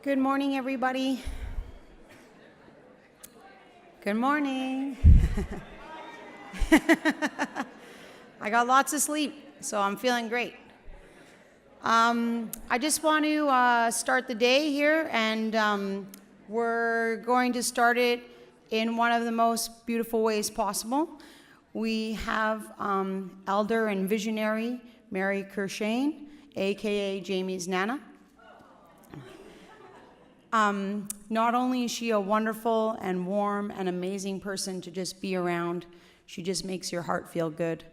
Good morning, everybody. Good morning. I got lots of sleep, so I'm feeling great. I just want to start the day here, and we're going to start it in one of the most beautiful ways possible. We have elder and visionary Mary Courchene, aka Jamie's Nana. Not only is she a wonderful and warm and amazing person to just be around, she just makes your heart feel good.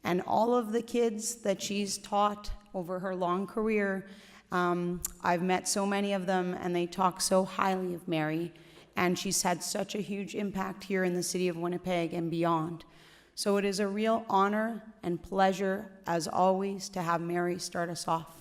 And all of the kids that she's taught over her long career, I've met so many of them, and they talk so highly of Mary, and she's had such a huge impact here in the city of Winnipeg and beyond. So it is a real honor and pleasure, as always, to have Mary start us off.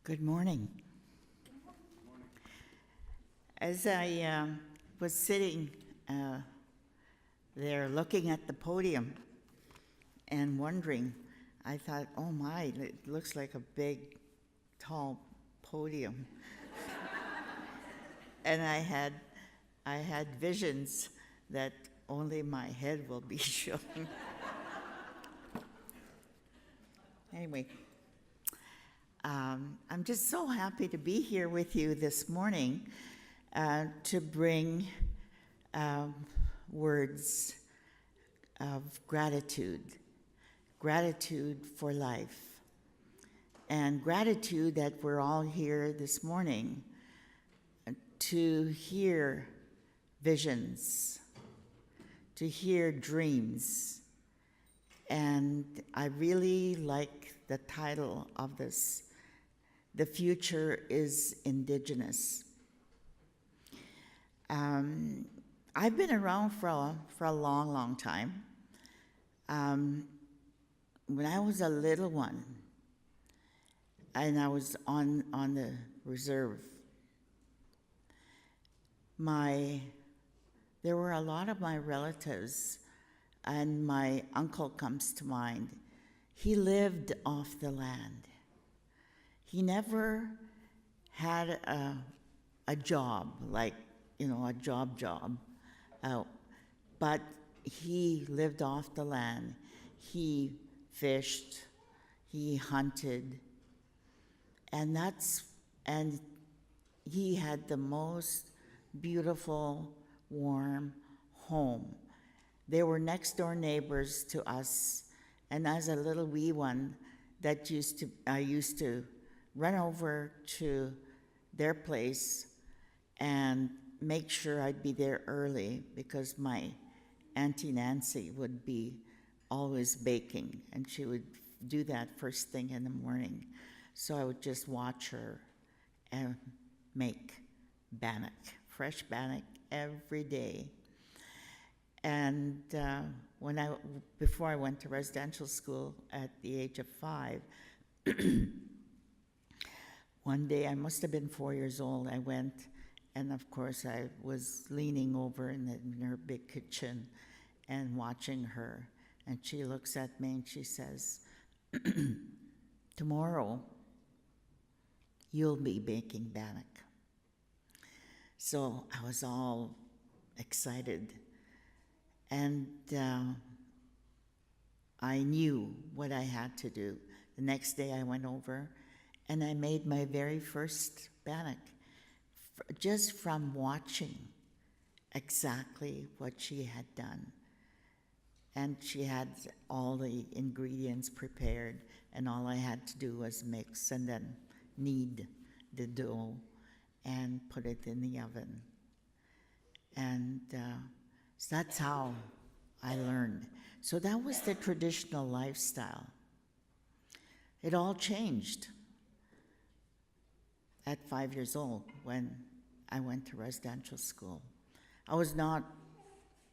Good morning. As I was sitting there looking at the podium and wondering, I thought, oh my, it looks like a big, tall podium. And I had visions that only my head will be showing. Anyway. I'm just so happy to be here with you this morning to bring words of gratitude for life, and gratitude that we're all here this morning to hear visions, to hear dreams. And I really like the title of this. The future is Indigenous. I've been around for a long, long time. When I was a little one, and I was on the reserve, there were a lot of my relatives, and my uncle comes to mind. He lived off the land. He never had a job, like, a job, but he lived off the land. He fished, he hunted, and he had the most beautiful, warm home. They were next door neighbors to us, and as a little wee one, I used to run over to their place and make sure I'd be there early, because my Auntie Nancy would be always baking, and she would do that first thing in the morning. So I would just watch her and make bannock, fresh bannock every day. And before I went to residential school at the age of 5, one day, I must have been 4 years old, I went, and of course I was leaning over in her big kitchen and watching her. And she looks at me and she says, tomorrow you'll be baking bannock. So I was all excited. And I knew what I had to do. The next day I went over and I made my very first bannock just from watching exactly what she had done. And she had all the ingredients prepared, and all I had to do was mix and then knead the dough and put it in the oven. And so that's how I learned. So that was the traditional lifestyle. It all changed at 5 years old when I went to residential school. I was not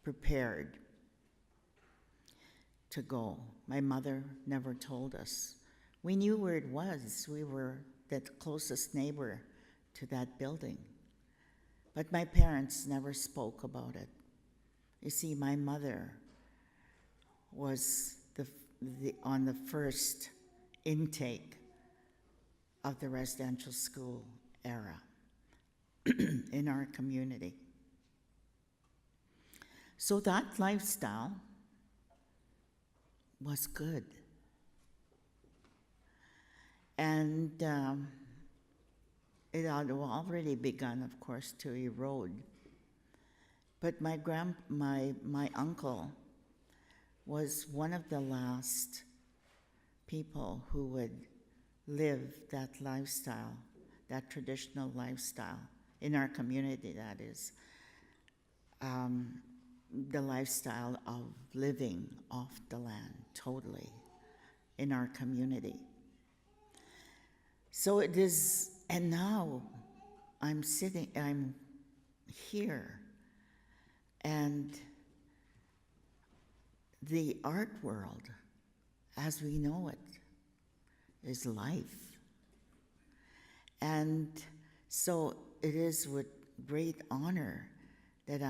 prepared to go. My mother never told us. We knew where it was. We were the closest neighbor to that building. But my parents never spoke about it. You see, my mother was on the first intake of the residential school era in our community. So that lifestyle was good. And it had already begun, of course, to erode. But my uncle was one of the last people who would live that lifestyle, that traditional lifestyle, in our community, that is. The lifestyle of living off the land totally in our community. So it is, and now I'm here, and the art world, as we know it, is life. And so it is with great honor that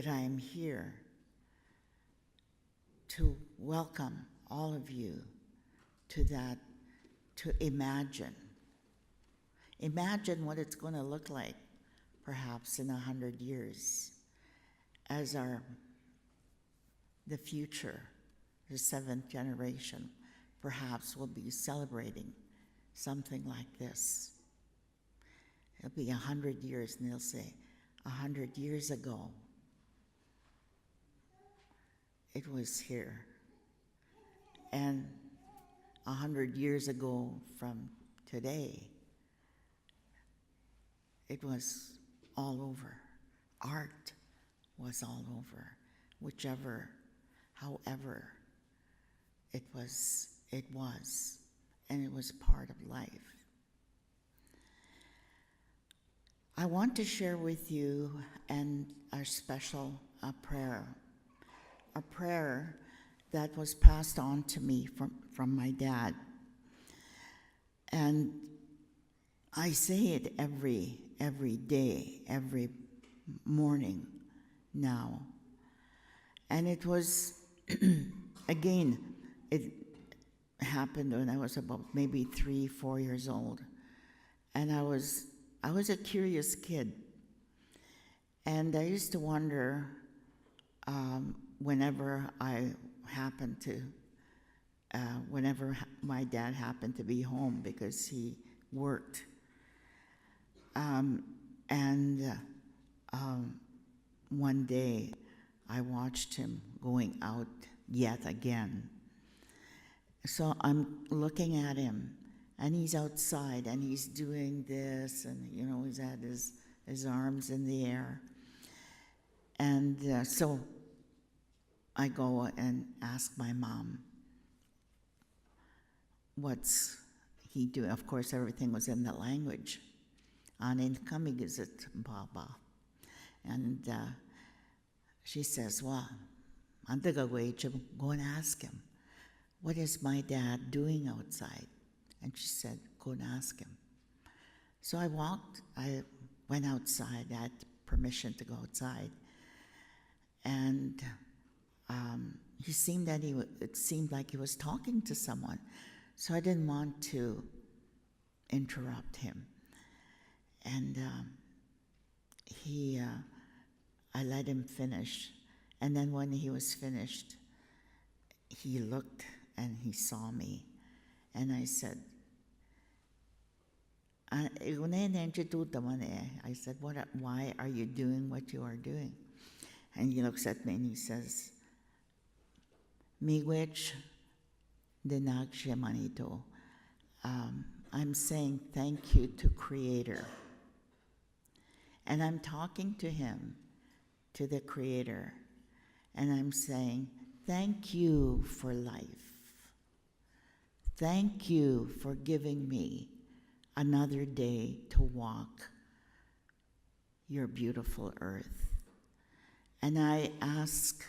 I'm here to welcome all of you to that, to imagine what it's going to look like perhaps in 100 years as the future, the 7th generation, perhaps will be celebrating something like this. It'll be 100 years and they'll say, 100 years ago, it was here. And 100 years ago from today, it was all over. Art was all over, however it was, and it was part of life. I want to share with you and our special prayer, a prayer that was passed on to me from my dad. And I say it every day, every morning now. And it was, again, it happened when I was about maybe 3-4 years old. And I was a curious kid. And I used to wonder, whenever my dad happened to be home because he worked. One day I watched him going out yet again. So I'm looking at him, and he's outside, and he's doing this, and he's had his arms in the air. And so I go and ask my mom, what's he doing? Of course, everything was in the language. Anin kamigizit baba. And she says, well, I'm going to go and ask him, what is my dad doing outside? And she said, go and ask him. So I went outside, I had permission to go outside. And it seemed like he was talking to someone. So I didn't want to interrupt him. And I let him finish. And then when he was finished, he looked and he saw me. And I said, I said, why are you doing what you are doing? And he looks at me and he says, Miigwech denag siya manito. I'm saying thank you to Creator. And I'm talking to him, to the Creator. And I'm saying, thank you for life. Thank you for giving me another day to walk your beautiful earth. And I ask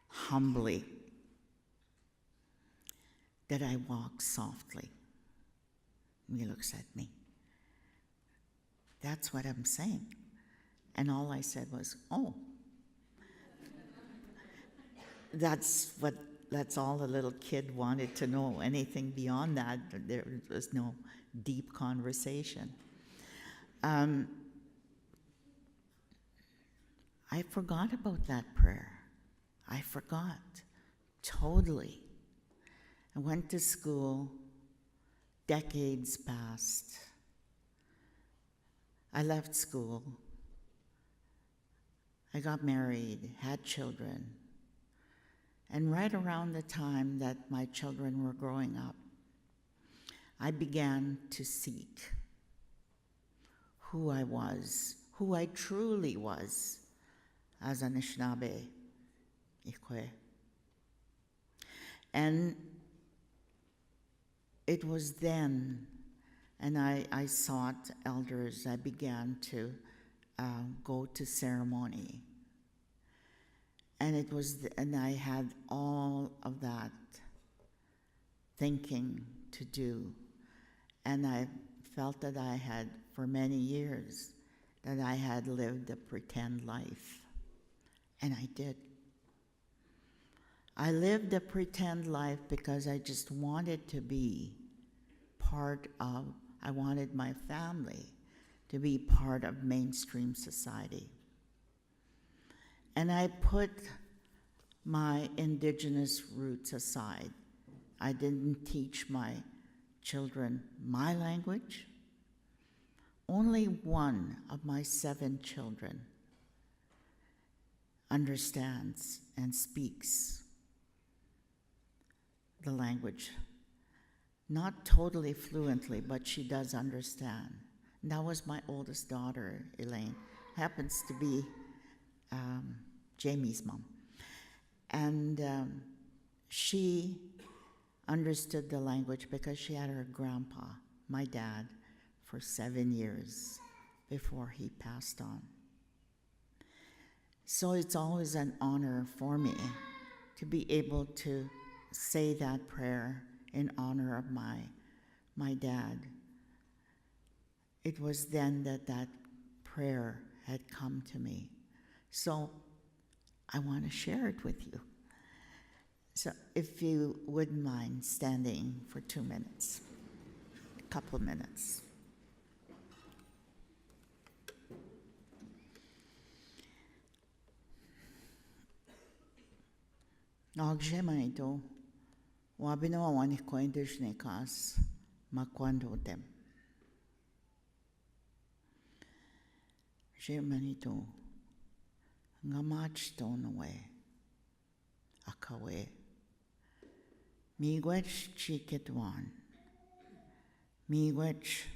humbly that I walk softly. He looks at me. That's what I'm saying. And all I said was, oh. That's all the little kid wanted to know. Anything beyond that, there was no deep conversation. I forgot about that prayer. I forgot, totally. I went to school, decades passed. I left school. I got married, had children. And right around the time that my children were growing up, I began to seek who I was, who I truly was as an Anishinaabe Ikwe. And it was then, and I sought elders, I began to go to ceremony. And it was, and I had all of that thinking to do. And I felt that I had, for many years, that I had lived a pretend life. And I did. I lived a pretend life because I just wanted to be part of, I wanted my family to be part of mainstream society. And I put my Indigenous roots aside. I didn't teach my children my language. Only one of my 7 children understands and speaks the language. Not totally fluently, but she does understand. And that was my oldest daughter, Elaine. Happens to be Jamie's mom. And she understood the language because she had her grandpa, my dad, for 7 years before he passed on. So it's always an honor for me to be able to say that prayer in honor of my dad. It was then that prayer had come to me. So I want to share it with you. So if you wouldn't mind standing for 2 minutes, a couple minutes. Nagam wabino wani koindish nekas makwando dem. Jemanito ngamach tonawe akawe miigwech chiketwan miigwech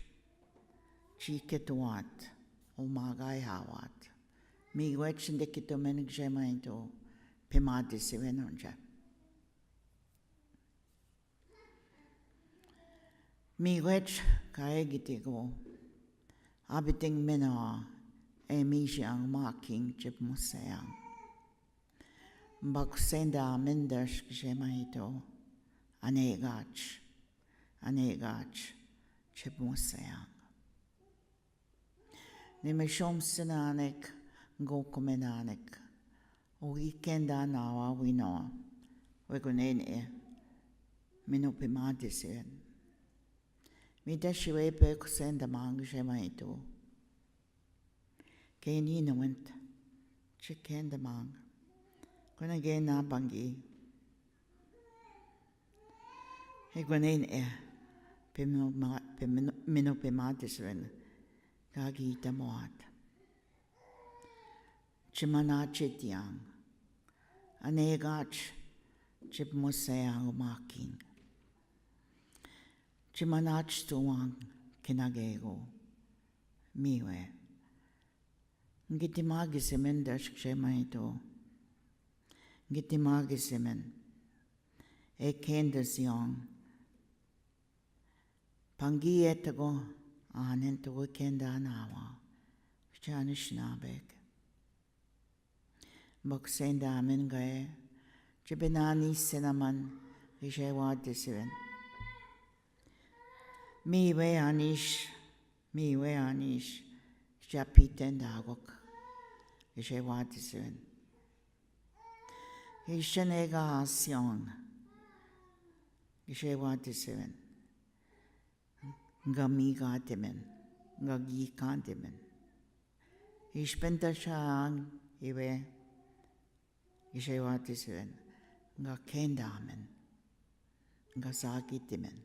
chiketwat umagay hawat miigwech ndikito menig jemanito pimadi sivenonja miigwech kaegitigo abiting mena Emisiang making chipmusayang. Baksenda mendash gemahito anegach chipmusayang. Nimishom sinanik gokumenanik. Weekenda nawa wino. Wegunene minupimadisen. Midashiwe pekusenda mang gemahito. Kaya ni nawent, chicken the mang. Kung again na bangi. Higuanain minupimatis rin, kagita moat. Chimanachit yang, anegach, chipmusayang umaking. Chimanach tuwang kinagego, miwe. Ngitimagisimen dash kshemanito. Ngitimagisimen. Kendas yang. Pangietago Anen to Kenda Nawa, Janish Nabek. Boksenda Mingae, Jibinani Cinnamon, Ishewa Disiven. Mi we anish, Japitendagok, Ishewa Disiven. Ishenega Sion, Ishewa Disiven. Ngami Gatimen, Ngagi Kantimen. Ispenta Shang, Iwe. Ishewa Disiven, Nga Kendamen, Nga Sagitimen.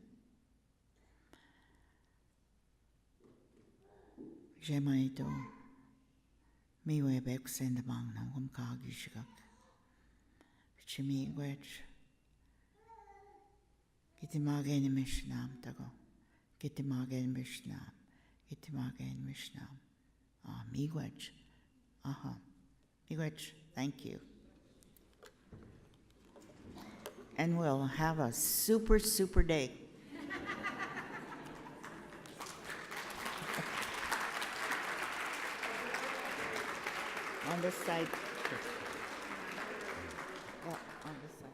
Jemaito, Miwe Bek Sendamang Nangum Kagishak. Chimi Wedge. Gitimagen Mishnam Tago. Gitimagen Mishnam. Gitimagen Mishnam. Ah, Miigwech. Aha. Miigwech, thank you. And we'll have a super, super day. On this side. Oh, on this side.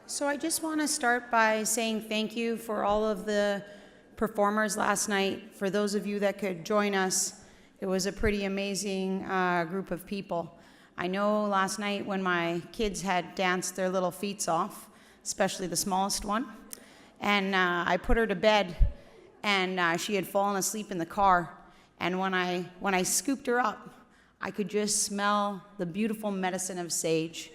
So I just want to start by saying thank you for all of the performers last night. For those of you that could join us, it was a pretty amazing group of people. I know last night when my kids had danced their little feet off, especially the smallest one, and I put her to bed, and she had fallen asleep in the car. And when I scooped her up, I could just smell the beautiful medicine of sage.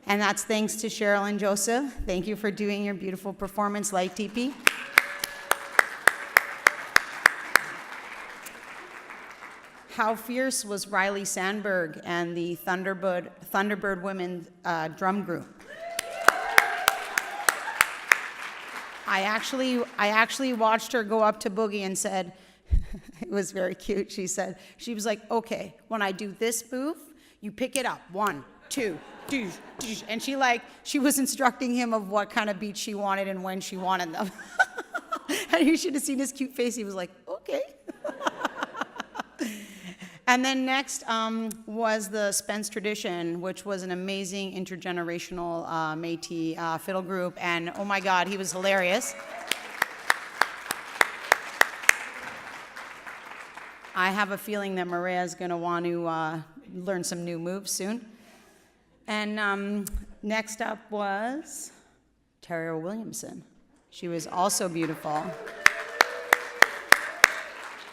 And that's thanks to Cheryl and Joseph. Thank you for doing your beautiful performance, Light TP. How fierce was Riley Sandberg and the Thunderbird Women drum group. I actually watched her go up to Boogie and said, it was very cute. She was like, okay, when I do this move, you pick it up. 1, 2, and she was instructing him of what kind of beats she wanted and when she wanted them. And you should have seen his cute face. He was like, okay. And then next was the Spence Tradition, which was an amazing intergenerational Métis fiddle group. And oh my God, he was hilarious. I have a feeling that Maria is going to want to learn some new moves soon. And next up was Tara Williamson. She was also beautiful.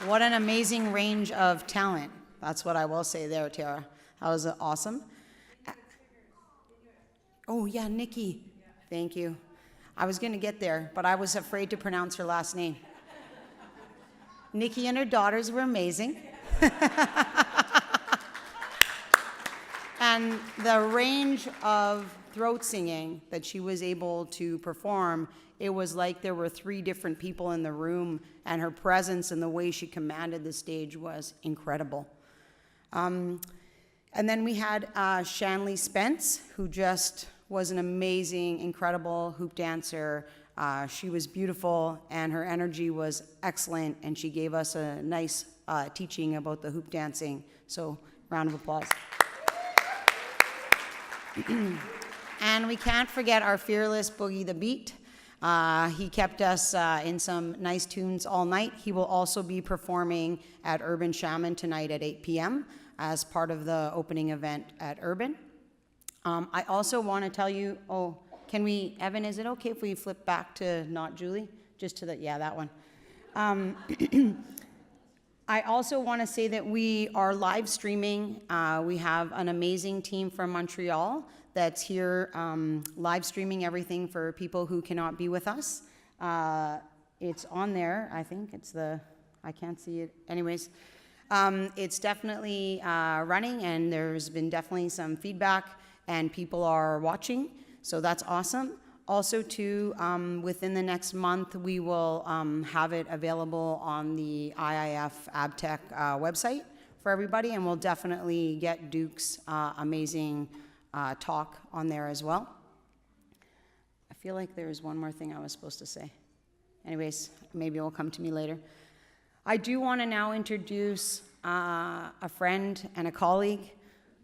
What an amazing range of talent. That's what I will say there, Tara. That was awesome. Oh, yeah, Nikki. Thank you. I was going to get there, but I was afraid to pronounce her last name. Nikki and her daughters were amazing. And the range of throat singing that she was able to perform, it was like there were 3 different people in the room, and her presence and the way she commanded the stage was incredible. And then we had Shanley Spence, who just was an amazing, incredible hoop dancer. She was beautiful, and her energy was excellent, and she gave us a nice teaching about the hoop dancing. So, round of applause. And we can't forget our fearless Boogie the Beat. He kept us in some nice tunes all night. He will also be performing at Urban Shaman tonight at 8 p.m. as part of the opening event at Urban. I also want to tell you, Evan, is it okay if we flip back to not Julie? Just to that one. I also want to say that we are live streaming. We have an amazing team from Montreal that's here live streaming everything for people who cannot be with us. It's on there, I think. I can't see it. Anyways, it's definitely running, and there's been definitely some feedback, and people are watching, so that's awesome. Also, too, within the next month, we will have it available on the IIF AbTeC website for everybody, and we'll definitely get Duke's amazing talk on there as well. I feel like there was one more thing I was supposed to say. Anyways, maybe it will come to me later. I do want to now introduce a friend and a colleague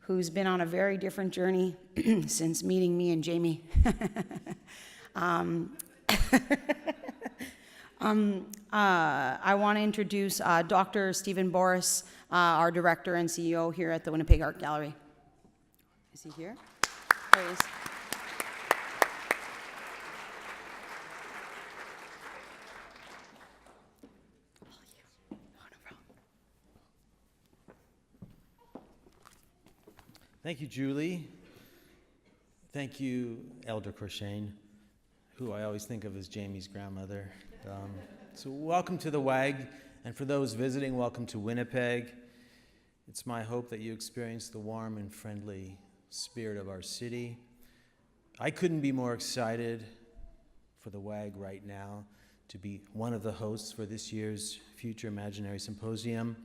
who's been on a very different journey since meeting me and Jamie. I want to introduce Dr. Stephen Borys, our director and CEO here at the Winnipeg Art Gallery. Is he here? There he is. Thank you, Julie. Thank you, Elder Courchene, who I always think of as Jamie's grandmother. So welcome to the WAG, and for those visiting, welcome to Winnipeg. It's my hope that you experience the warm and friendly spirit of our city. I couldn't be more excited for the WAG right now to be one of the hosts for this year's Future Imaginary Symposium.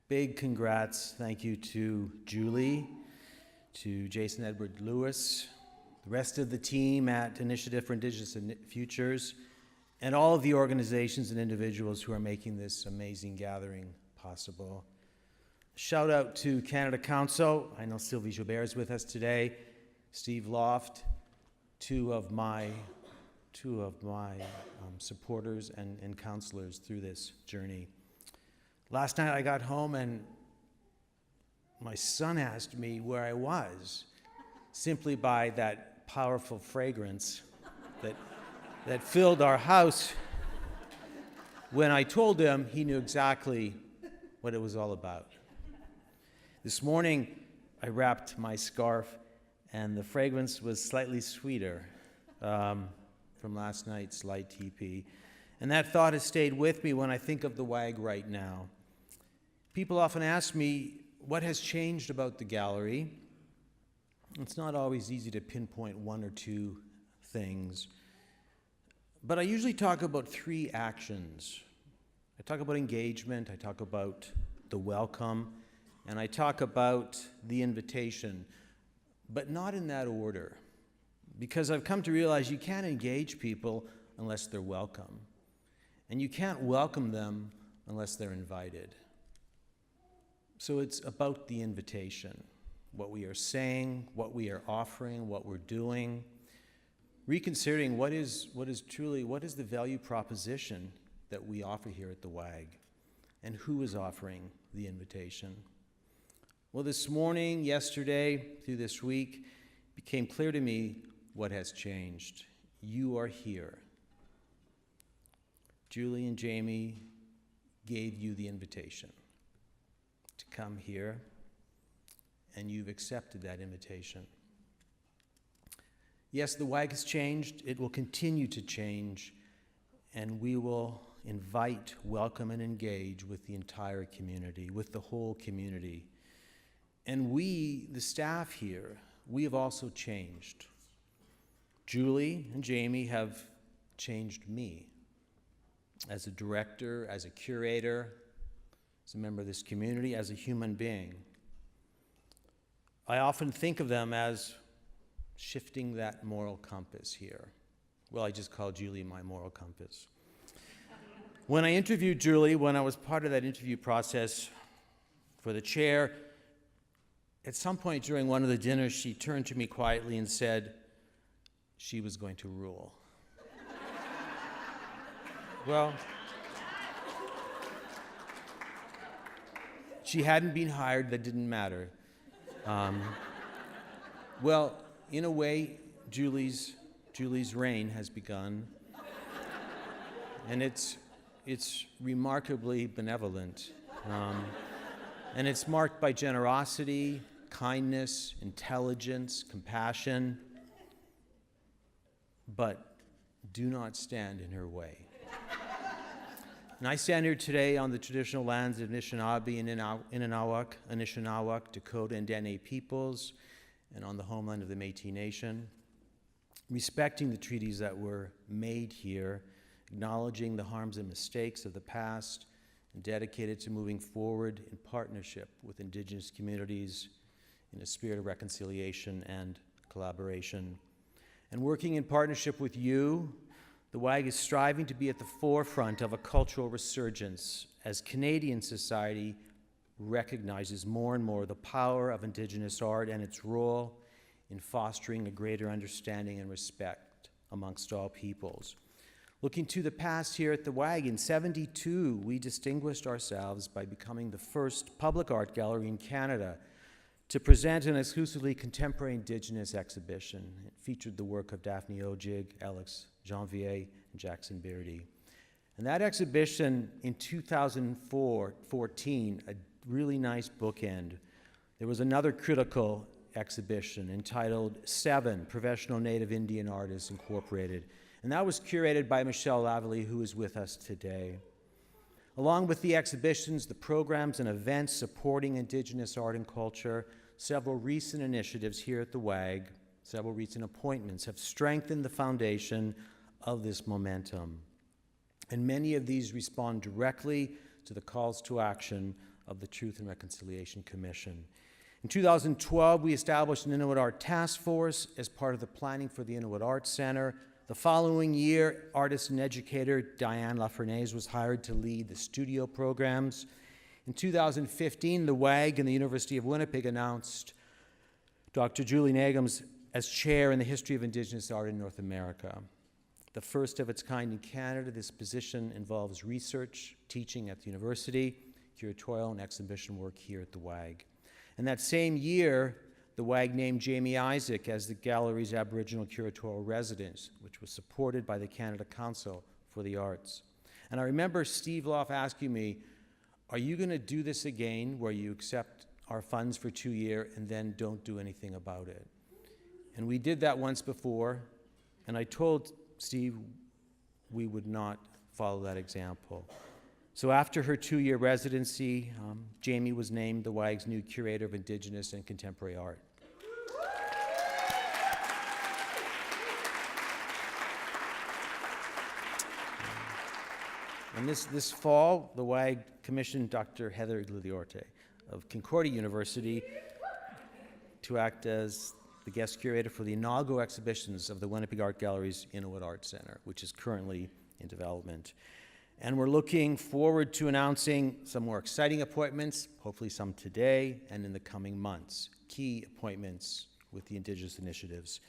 Big congrats, thank you to Julie, to Jason Edward Lewis, the rest of the team at Initiative for Indigenous Futures, and all of the organizations and individuals who are making this amazing gathering possible. Shout out to Canada Council. I know Sylvie Joubert is with us today. Steve Loft, two of my supporters and counselors through this journey. Last night I got home and my son asked me where I was, simply by that powerful fragrance that filled our house. When I told him, he knew exactly what it was all about. This morning I wrapped my scarf and the fragrance was slightly sweeter from last night's light teepee. And that thought has stayed with me when I think of the WAG right now. People often ask me, what has changed about the gallery? It's not always easy to pinpoint one or two things, but I usually talk about three actions. I talk about engagement, I talk about the welcome, and I talk about the invitation, but not in that order, because I've come to realize you can't engage people unless they're welcome, and you can't welcome them unless they're invited. So it's about the invitation, what we are saying, what we are offering, what we're doing, reconsidering what is the value proposition that we offer here at the WAG, and who is offering the invitation. Well, this morning, yesterday, through this week, it became clear to me what has changed. You are here. Julie and Jamie gave you the invitation to come here, and you've accepted that invitation. Yes, the WAG has changed. It will continue to change, and we will invite, welcome, and engage with the entire community, with the whole community. And we, the staff here, we have also changed. Julie and Jamie have changed me as a director, as a curator, as a member of this community, as a human being. I often think of them as shifting that moral compass here. Well, I just call Julie my moral compass. When I interviewed Julie, when I was part of that interview process for the chair, at some point during one of the dinners, she turned to me quietly and said she was going to rule. Well, she hadn't been hired, that didn't matter. Well, in a way, Julie's reign has begun, and it's remarkably benevolent, and it's marked by generosity, kindness, intelligence, compassion, but do not stand in her way. And I stand here today on the traditional lands of Anishinaabe and Anishinaabe, Dakota, and Dene peoples, and on the homeland of the Métis Nation. respecting the treaties that were made here, acknowledging the harms and mistakes of the past, and dedicated to moving forward in partnership with Indigenous communities in a spirit of reconciliation and collaboration. And working in partnership with you, the WAG is striving to be at the forefront of a cultural resurgence as Canadian society recognizes more and more the power of Indigenous art and its role in fostering a greater understanding and respect amongst all peoples. Looking to the past here at the WAG, in '72, we distinguished ourselves by becoming the first public art gallery in Canada to present an exclusively contemporary Indigenous exhibition. It featured the work of Daphne Ojig, Alex Janvier, and Jackson Beardy. And that exhibition in 2014, a really nice bookend. There was another critical exhibition entitled 7 Professional Native Indian Artists Incorporated. And that was curated by Michelle Lavallee, who is with us today. Along with the exhibitions, the programs and events supporting Indigenous art and culture, several recent initiatives here at the WAG, several recent appointments have strengthened the foundation of this momentum. And many of these respond directly to the calls to action of the Truth and Reconciliation Commission. In 2012, we established an Inuit Art Task Force as part of the planning for the Inuit Arts Center. The following year, artist and educator Diane LaFernaise was hired to lead the studio programs. In 2015, the WAG and the University of Winnipeg announced Dr. Julie Nagam as chair in the history of Indigenous art in North America. The first of its kind in Canada, this position involves research, teaching at the university, curatorial and exhibition work here at the WAG. And that same year, the WAG named Jamie Isaac as the gallery's Aboriginal curatorial resident, which was supported by the Canada Council for the Arts. And I remember Steve Loff asking me, are you going to do this again where you accept our funds for 2 years and then don't do anything about it? And we did that once before, and I told Steve we would not follow that example. So after her 2-year residency, Jamie was named the WAG's new Curator of Indigenous and Contemporary Art. And this fall, the WAG commissioned Dr. Heather Iglesiorte of Concordia University to act as the guest curator for the inaugural exhibitions of the Winnipeg Art Gallery's Inuit Art Center, which is currently in development. And we're looking forward to announcing some more exciting appointments, hopefully some today and in the coming months, key appointments with the Indigenous initiatives.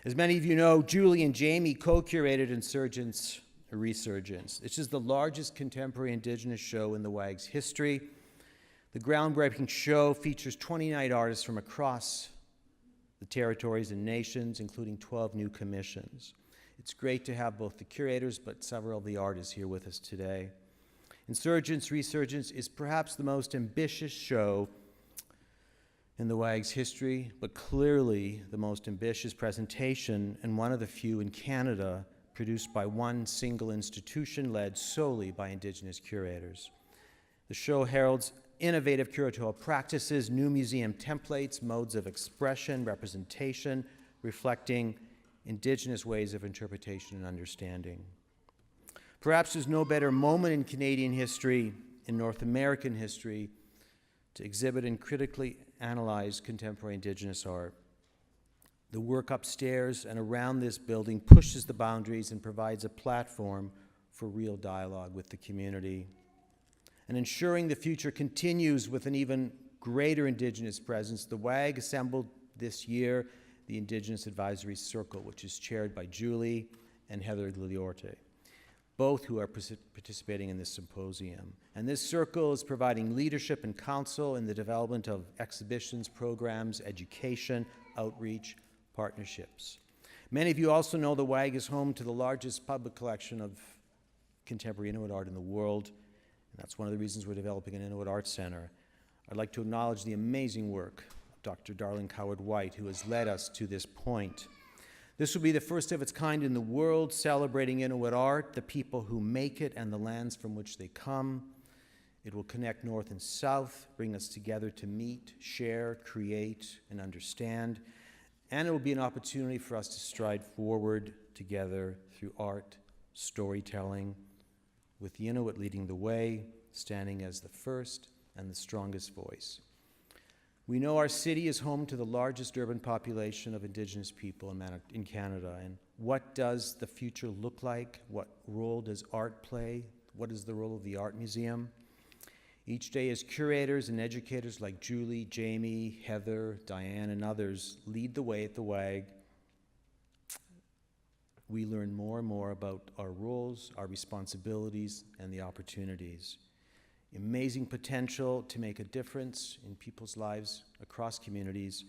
As many of you know, Julie and Jamie co-curated Insurgence Resurgence. This is the largest contemporary Indigenous show in the WAG's history. The groundbreaking show features 29 artists from across the territories and nations, including 12 new commissions. It's great to have both the curators, but several of the artists here with us today. Insurgence Resurgence is perhaps the most ambitious show in the WAG's history, but clearly the most ambitious presentation and one of the few in Canada produced by one single institution led solely by Indigenous curators. The show heralds innovative curatorial practices, new museum templates, modes of expression, representation, reflecting Indigenous ways of interpretation and understanding. Perhaps there's no better moment in Canadian history, in North American history, to exhibit and critically analyze contemporary Indigenous art. The work upstairs and around this building pushes the boundaries and provides a platform for real dialogue with the community. And ensuring the future continues with an even greater Indigenous presence, the WAG assembled this year the Indigenous Advisory Circle, which is chaired by Julie and Heather Iglesiorte, both who are participating in this symposium. And this circle is providing leadership and counsel in the development of exhibitions, programs, education, outreach, partnerships. Many of you also know the WAG is home to the largest public collection of contemporary Inuit art in the world, and that's one of the reasons we're developing an Inuit Art Center. I'd like to acknowledge the amazing work of Dr. Darling Coward-White, who has led us to this point. This will be the first of its kind in the world, celebrating Inuit art, the people who make it, and the lands from which they come. It will connect North and South, bring us together to meet, share, create, and understand. And it will be an opportunity for us to stride forward together through art, storytelling, with the Inuit leading the way, standing as the first and the strongest voice. We know our city is home to the largest urban population of Indigenous people in Canada. And what does the future look like? What role does art play? What is the role of the Art Museum? Each day, as curators and educators like Julie, Jamie, Heather, Diane, and others lead the way at the WAG, we learn more and more about our roles, our responsibilities, and the opportunities. Amazing potential to make a difference in people's lives across communities.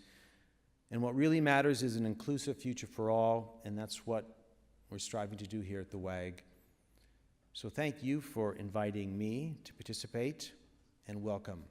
And what really matters is an inclusive future for all, and that's what we're striving to do here at the WAG. So thank you for inviting me to participate, and welcome.